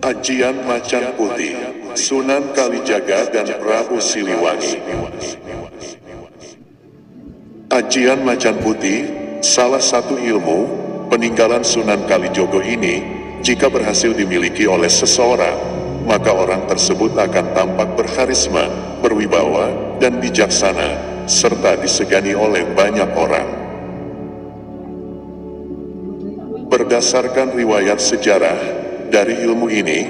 Ajian Macan Putih, Sunan Kalijaga dan Prabu Siliwangi. Ajian Macan Putih, salah satu ilmu peninggalan Sunan Kalijogo ini, jika berhasil dimiliki oleh seseorang, maka orang tersebut akan tampak berkarisma, berwibawa, dan bijaksana, serta disegani oleh banyak orang. Berdasarkan riwayat sejarah, dari ilmu ini,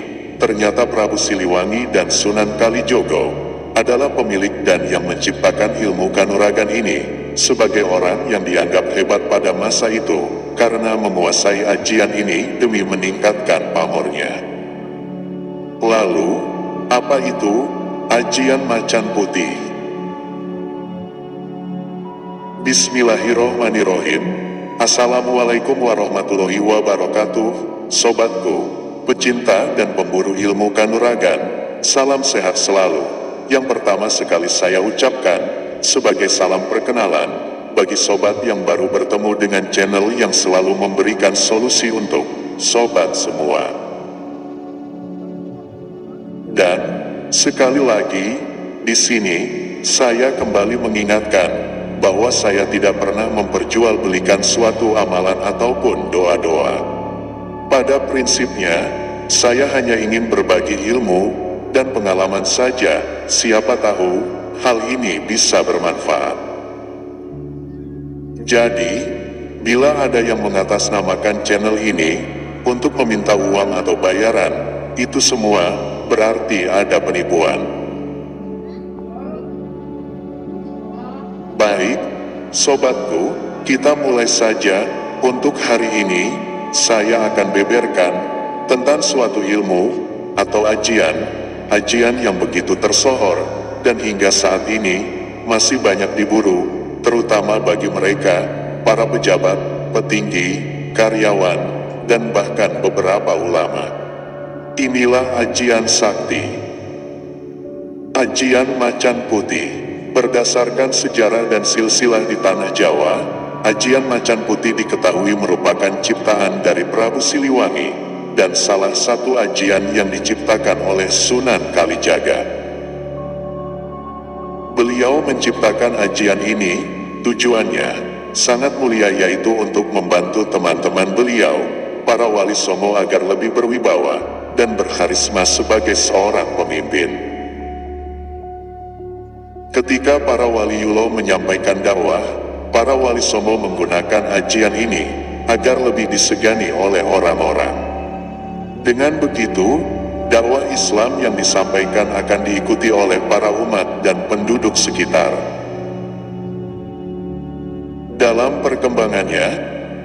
ternyata Prabu Siliwangi dan Sunan Kalijogo adalah pemilik dan yang menciptakan ilmu kanuragan ini, sebagai orang yang dianggap hebat pada masa itu, karena menguasai ajian ini demi meningkatkan pamornya. Lalu, apa itu Ajian Macan Putih? Bismillahirrohmanirrohim. Assalamualaikum warahmatullahi wabarakatuh, sobatku, pecinta dan pemburu ilmu kanuragan, salam sehat selalu. Yang pertama sekali saya ucapkan, sebagai salam perkenalan, bagi sobat yang baru bertemu dengan channel yang selalu memberikan solusi untuk sobat semua. Dan, sekali lagi, di sini, saya kembali mengingatkan, bahwa saya tidak pernah memperjualbelikan suatu amalan ataupun doa-doa. Pada prinsipnya, saya hanya ingin berbagi ilmu dan pengalaman saja, siapa tahu hal ini bisa bermanfaat. Jadi, bila ada yang mengatasnamakan channel ini untuk meminta uang atau bayaran, itu semua berarti ada penipuan. Baik, sobatku, kita mulai saja. Untuk hari ini, saya akan beberkan tentang suatu ilmu atau ajian yang begitu tersohor dan hingga saat ini masih banyak diburu, terutama bagi mereka, para pejabat, petinggi, karyawan, dan bahkan beberapa ulama. Inilah ajian sakti. Ajian Macan Putih. Berdasarkan sejarah dan silsilah di tanah Jawa, Ajian Macan Putih diketahui merupakan ciptaan dari Prabu Siliwangi, dan salah satu ajian yang diciptakan oleh Sunan Kalijaga. Beliau menciptakan ajian ini, tujuannya sangat mulia, yaitu untuk membantu teman-teman beliau, para wali songo, agar lebih berwibawa dan berkarisma sebagai seorang pemimpin. Ketika para waliulo menyampaikan dakwah, para wali songo menggunakan ajian ini agar lebih disegani oleh orang-orang. Dengan begitu, dakwah Islam yang disampaikan akan diikuti oleh para umat dan penduduk sekitar. Dalam perkembangannya,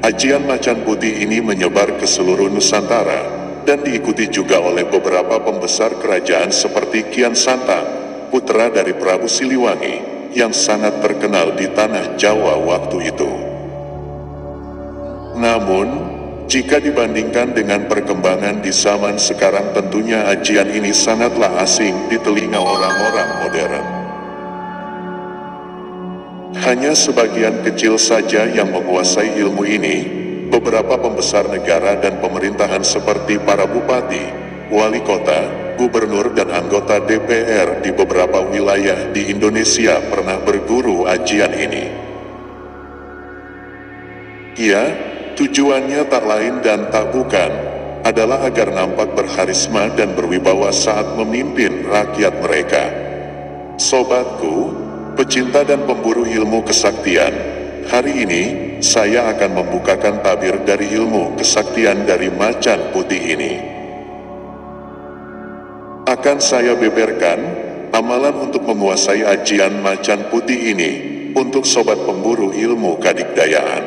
ajian Macan Putih ini menyebar ke seluruh Nusantara dan diikuti juga oleh beberapa pembesar kerajaan seperti Kian Santang, putra dari Prabu Siliwangi, yang sangat terkenal di tanah Jawa waktu itu. Namun, jika dibandingkan dengan perkembangan di zaman sekarang, tentunya ajian ini sangatlah asing di telinga orang-orang modern. Hanya sebagian kecil saja yang menguasai ilmu ini. Beberapa pembesar negara dan pemerintahan seperti para bupati, wali kota, gubernur dan anggota DPR di beberapa wilayah di Indonesia pernah berguru ajian ini. Ya, tujuannya tak lain dan tak bukan adalah agar nampak berkarisma dan berwibawa saat memimpin rakyat mereka. Sobatku, pecinta dan pemburu ilmu kesaktian, hari ini saya akan membukakan tabir dari ilmu kesaktian dari Macan Putih ini. Akan saya beberkan amalan untuk menguasai ajian Macan Putih ini untuk sobat pemburu ilmu kadikdayaan.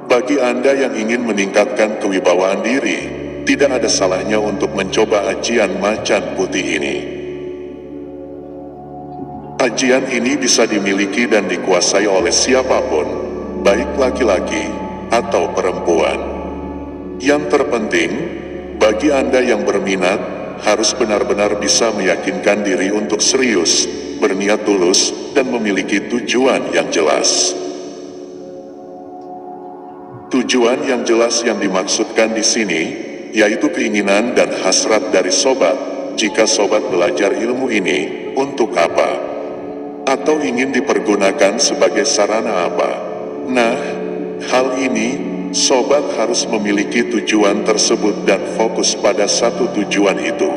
Bagi Anda yang ingin meningkatkan kewibawaan diri, tidak ada salahnya untuk mencoba ajian Macan Putih ini. Ajian ini bisa dimiliki dan dikuasai oleh siapapun, baik laki-laki atau perempuan. Yang terpenting, bagi Anda yang berminat, harus benar-benar bisa meyakinkan diri untuk serius, berniat tulus, dan memiliki tujuan yang jelas. Tujuan yang jelas yang dimaksudkan di sini yaitu keinginan dan hasrat dari sobat. Jika sobat belajar ilmu ini, untuk apa? Atau ingin dipergunakan sebagai sarana apa? Nah, hal ini, sobat harus memiliki tujuan tersebut dan fokus pada satu tujuan itu.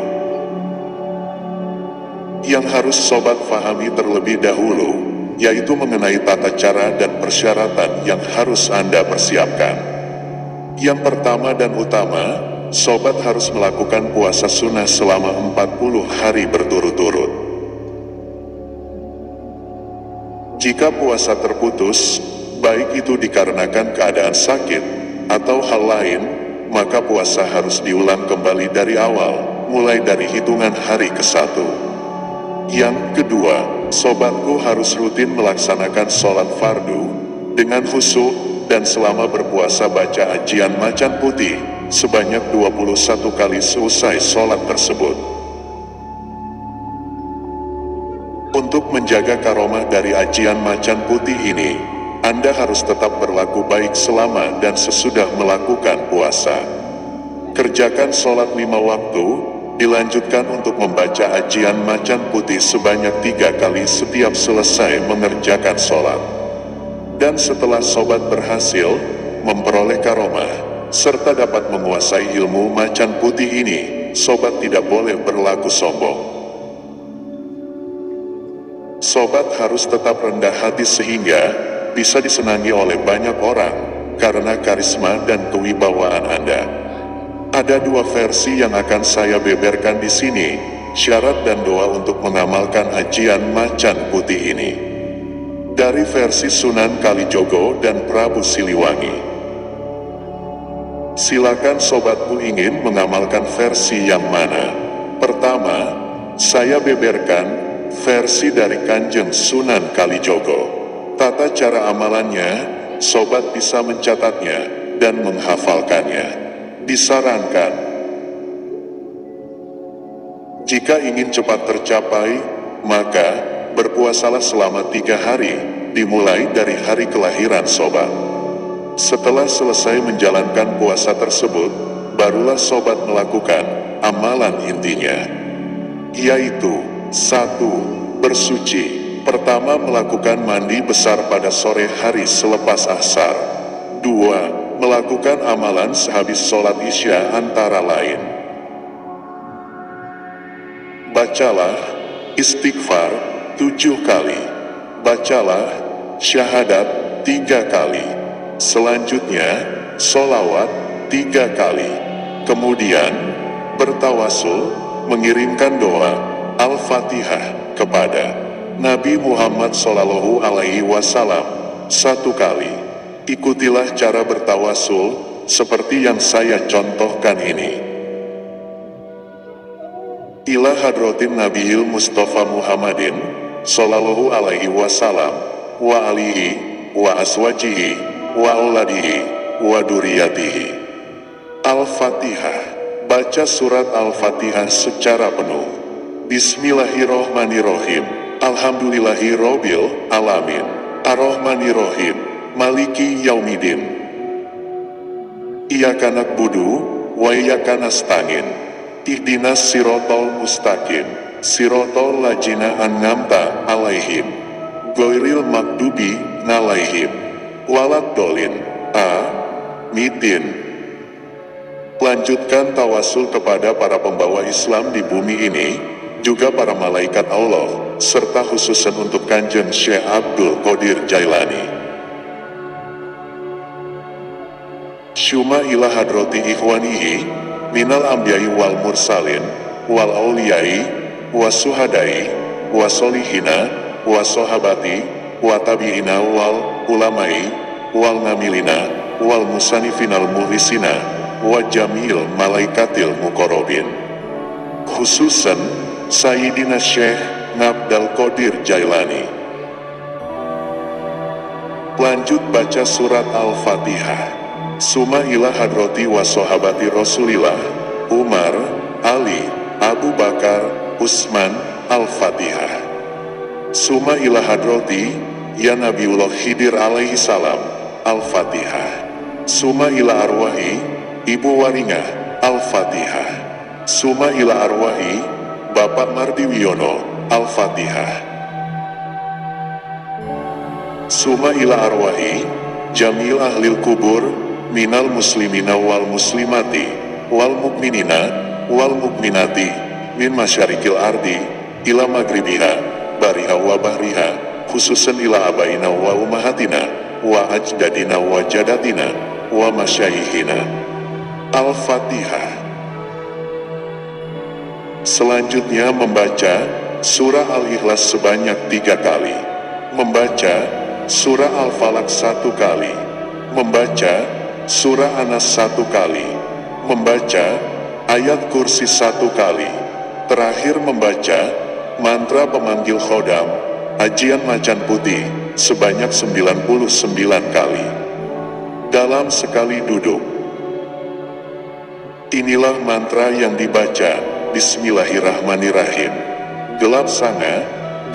Yang harus sobat pahami terlebih dahulu, yaitu mengenai tata cara dan persyaratan yang harus Anda persiapkan. Yang pertama dan utama, sobat harus melakukan puasa sunnah selama 40 hari berturut-turut. Jika puasa terputus, baik itu dikarenakan keadaan sakit atau hal lain, maka puasa harus diulang kembali dari awal, mulai dari hitungan hari ke-1. Yang kedua, sobatku harus rutin melaksanakan sholat fardu dengan khusyuk dan selama berpuasa baca ajian macan putih sebanyak 21 kali seusai sholat tersebut. Untuk menjaga karomah dari ajian macan putih ini, Anda harus tetap berlaku baik selama dan sesudah melakukan puasa. Kerjakan sholat 5 waktu, dilanjutkan untuk membaca ajian macan putih sebanyak 3 kali setiap selesai mengerjakan sholat. Dan setelah sobat berhasil memperoleh karomah, serta dapat menguasai ilmu macan putih ini, sobat tidak boleh berlaku sombong. Sobat harus tetap rendah hati sehingga bisa disenangi oleh banyak orang karena karisma dan kewibawaan Anda. Ada 2 versi yang akan saya beberkan di sini, syarat dan doa untuk mengamalkan ajian macan putih ini. Dari versi Sunan Kalijogo dan Prabu Siliwangi. Silakan sobatku ingin mengamalkan versi yang mana? Pertama, saya beberkan versi dari Kanjeng Sunan Kalijogo. Tata cara amalannya, sobat bisa mencatatnya dan menghafalkannya. Disarankan, jika ingin cepat tercapai, maka berpuasalah selama 3 hari, dimulai dari hari kelahiran sobat. Setelah selesai menjalankan puasa tersebut, barulah sobat melakukan amalan intinya, yaitu 1. Bersuci. Pertama, melakukan mandi besar pada sore hari selepas asar. 2. Melakukan amalan sehabis sholat isya antara lain. Bacalah istighfar 7 kali. Bacalah syahadat 3 kali. Selanjutnya, sholawat 3 kali. Kemudian, bertawasul, mengirimkan doa Al-Fatihah kepada Nabi Muhammad SAW 1 kali. Ikutilah cara bertawasul seperti yang saya contohkan ini. Ila hadratin Nabiyil Mustafa Muhammadin sallallahu alaihi wasallam wa alihi wa aswajihi wa auladihi wa duriyatihi. Al-Fatihah. Baca surat Al-Fatihah secara penuh. Bismillahirrohmanirrohim. Alhamdulillahirobbil alamin. Ar-Rahmanirrohim. Maliki yaumidin. Iyyaka na'budu wa iyyaka nasta'in. Ihdinas sirotol mustaqim. Sirotol ladzina an'amta alaihim. Ghairil maghdubi alaihim walad dolin. Midin. Lanjutkan tawasul kepada para pembawa Islam di bumi ini, juga para malaikat Allah, serta khususan untuk Kanjeng Syekh Abdul Qadir Jailani. Syuma ila hadrati ikhwanihi minal ambiyai wal mursalin wal auliyai wa suhadai wa solihina wa sohabati wa tabi'ina wal ulamai wal namilina wal musanifinal muhlisina wa jamil malaikatil muqarrabin. Khususan Sayyidina Syekh Abdul Qadir Jailani. Lanjut baca surat Al-Fatihah. Suma ila hadrati wa sahabati Rasulillah Umar, Ali, Abu Bakar, Utsman. Al-Fatihah. Suma ila hadrati ya Nabiullah Khidir alaihi salam. Al-Fatihah. Suma ila arwahi Ibu Waringah Al-Fatihah. Suma ila arwahi Bapak Mardi Wiono. Al-Fatihah. Suma ila arwahi Jamil ahlil kubur minal muslimina wal muslimati wal mukminina wal mukminati min masyarikil ardi ila magribiha bariha wa bahriha khususan ila abaina wa umahatina wa ajdadina wa jadatina wa masyayihina. Al-Fatihah. Selanjutnya membaca surah Al-Ikhlas sebanyak 3 kali, membaca surah Al-Falaq 1 kali, membaca surah An-Nas 1 kali, membaca ayat kursi 1 kali, terakhir membaca mantra pemanggil khodam, ajian macan putih, sebanyak 99 kali. Dalam sekali duduk. Inilah mantra yang dibaca, Bismillahirrahmanirrahim. Gelap sanga,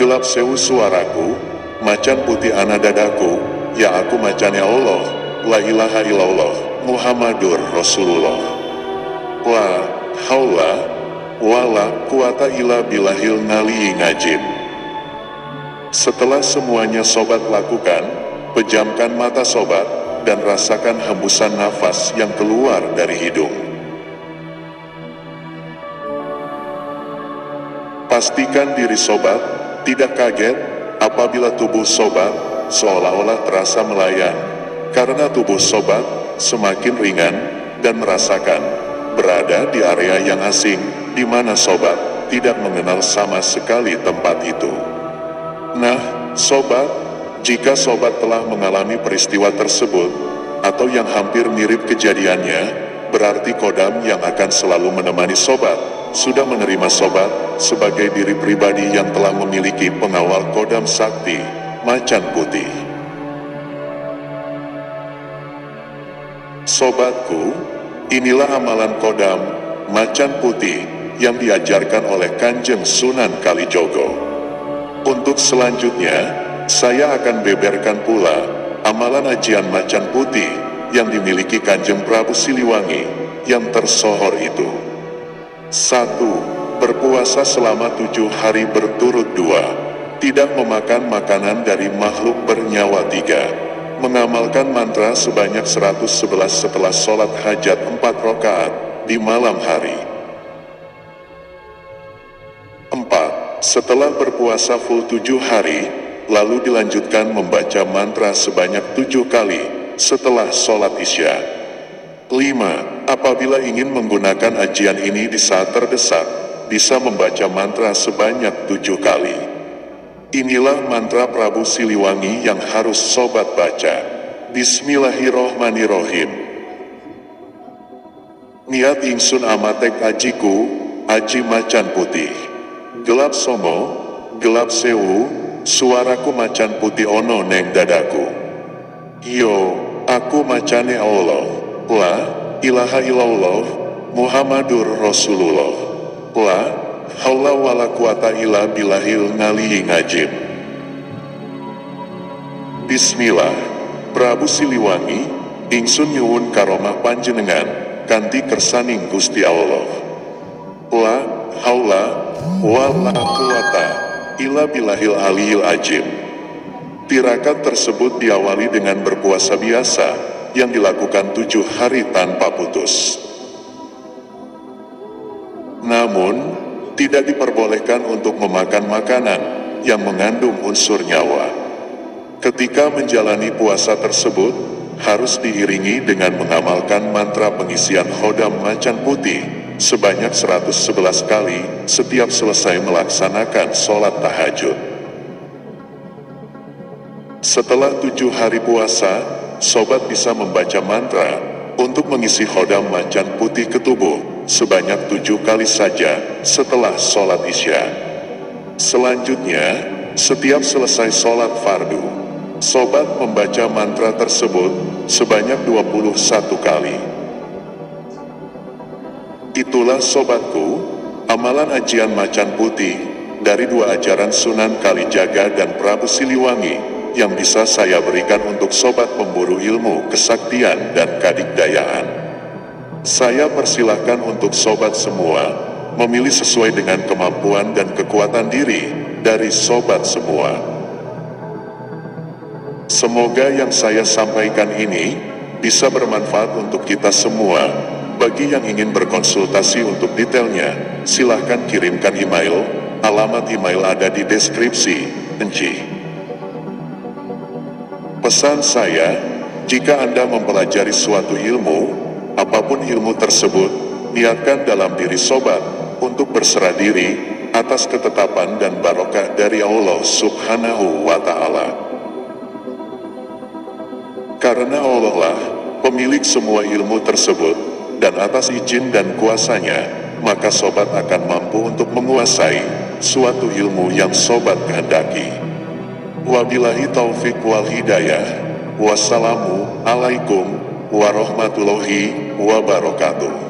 gelap sewu suaraku, macan putih ana dadaku, ya aku macannya Allah, la ilaha illallah, Muhammadur Rasulullah. La haula wala quwata illa billahil naliyil azim. Setelah semuanya sobat lakukan, pejamkan mata sobat dan rasakan hembusan nafas yang keluar dari hidung. Pastikan diri sobat tidak kaget apabila tubuh sobat seolah-olah terasa melayang, karena tubuh sobat semakin ringan dan merasakan berada di area yang asing, di mana sobat tidak mengenal sama sekali tempat itu. Nah, sobat, jika sobat telah mengalami peristiwa tersebut, atau yang hampir mirip kejadiannya, berarti kodam yang akan selalu menemani sobat, sudah menerima sobat sebagai diri pribadi yang telah memiliki pengawal kodam sakti, macan putih. Sobatku, inilah amalan kodam, macan putih, yang diajarkan oleh Kanjeng Sunan Kalijogo. Untuk selanjutnya, saya akan beberkan pula amalan ajian macan putih yang dimiliki Kanjeng Prabu Siliwangi yang tersohor itu. 1. Berpuasa selama 7 hari berturut. 2. Tidak memakan makanan dari makhluk bernyawa. 3. Mengamalkan mantra sebanyak 111 setelah sholat hajat 4 rakaat di malam hari. 4. Setelah berpuasa full 7 hari, lalu dilanjutkan membaca mantra sebanyak 7 kali setelah sholat isya. 5. Apabila ingin menggunakan ajian ini di saat terdesak, bisa membaca mantra sebanyak 7 kali. Inilah mantra Prabu Siliwangi yang harus sobat baca. Bismillahirrohmanirrohim. Niat ingsun amatek ajiku, aji macan putih. Gelap somo, gelap sewu, suaraku macan putih ono neng dadaku. Yo, aku macane Allah, la ilaha illallah, Muhammadur Rasulullah. La haula wala quwata illa billahil naliyil azim. Bismillah. Prabu Siliwangi, ingsun nyuwun karomah panjenengan kanthi kersaning Gusti Allah. La haula wala quwata illa billahil aliyil azim. Tirakat tersebut diawali dengan berpuasa biasa yang dilakukan 7 hari tanpa putus. Namun, tidak diperbolehkan untuk memakan makanan yang mengandung unsur nyawa. Ketika menjalani puasa tersebut, harus diiringi dengan mengamalkan mantra pengisian khodam macan putih sebanyak 111 kali setiap selesai melaksanakan sholat tahajud. Setelah 7 hari puasa, sobat bisa membaca mantra untuk mengisi khodam macan putih ke tubuh sebanyak 7 kali saja setelah sholat isya. Selanjutnya, setiap selesai sholat fardu, sobat membaca mantra tersebut sebanyak 21 kali. Itulah sobatku, amalan ajian macan putih dari 2 ajaran Sunan Kalijaga dan Prabu Siliwangi yang bisa saya berikan untuk sobat pemburu ilmu, kesaktian, dan kadikdayaan. Saya persilahkan untuk sobat semua memilih sesuai dengan kemampuan dan kekuatan diri dari sobat semua. Semoga yang saya sampaikan ini bisa bermanfaat untuk kita semua. Bagi yang ingin berkonsultasi untuk detailnya, silahkan kirimkan email. Alamat email ada di deskripsi. Enci. Pesan saya, jika Anda mempelajari suatu ilmu, apapun ilmu tersebut, niatkan dalam diri sobat untuk berserah diri atas ketetapan dan barokah dari Allah Subhanahu wa Ta'ala. Karena Allah lah pemilik semua ilmu tersebut, dan atas izin dan kuasanya, maka sobat akan mampu untuk menguasai suatu ilmu yang sobat kehendaki. Wabillahi taufik wal hidayah. Wassalamu alaikum warahmatullahi wabarakatuh.